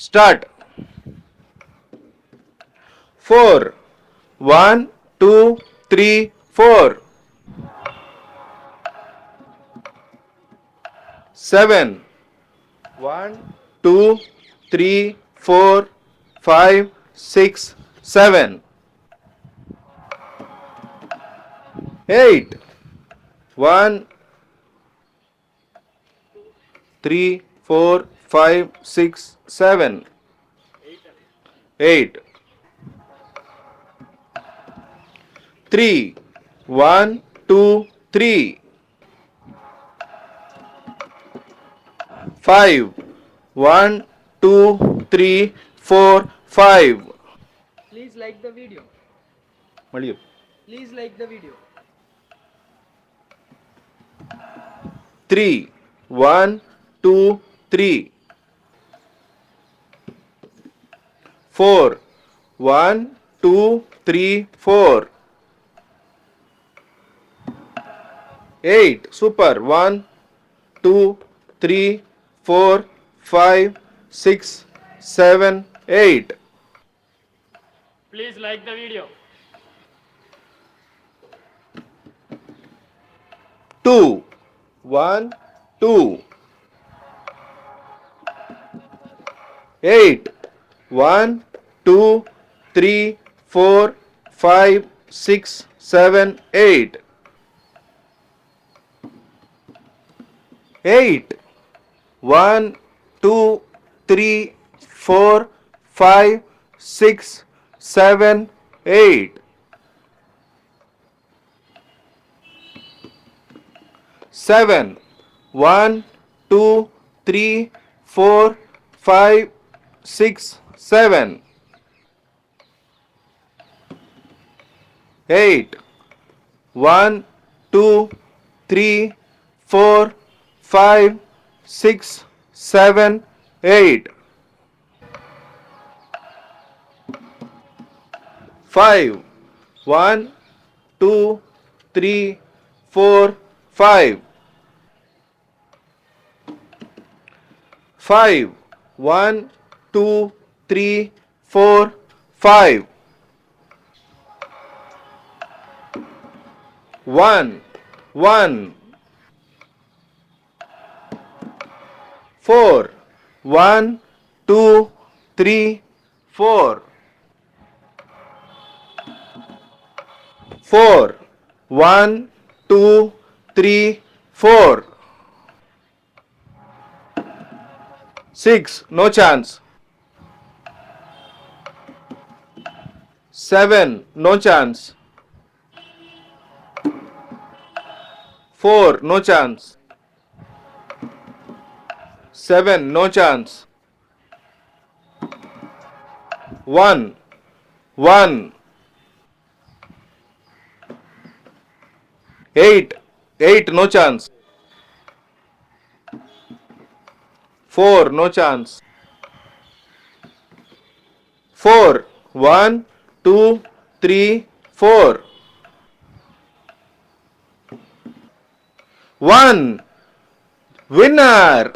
Start. 4. 1, 2, 3, 4. 7. 1, 2, 3, 4, 5, 6, 7. 8. 1, 3, 4, 5, 6, 7. 8. 3. 1, 2, 3. 5. 1, 2, 3, 4, 5. Please like the video. Madhya. Please like the video. 3. 1, 2, 3. 4. 1, 2, 3, 4. 8. Super. 1, 2, 3, 4, 5, 6, 7, 8. Please like the video. 2. 1, 2. 8. 1, 2, 3, 4, 5, 6, 7, 8. 8. 1, 2, 3, 4, 5, 6, 7, 8. 7. 1, 2, 3, 4, 5, 6, 7. 8. 1, 2, 3, 4, 5, 6, 7, 8. 5. 1, 2, 3, 4, 5. 5. 1, 2, 3, 4, 5. 1. 1. 4. 1, 2, 3, 4. 4. 1, 2, 3, 4. 6. No chance. 7. No chance. 4. No chance. 7. No chance. 1. 1. 8. 8. No chance. 4. No chance. 4. 1, 2, 3, 4. 1. Winner.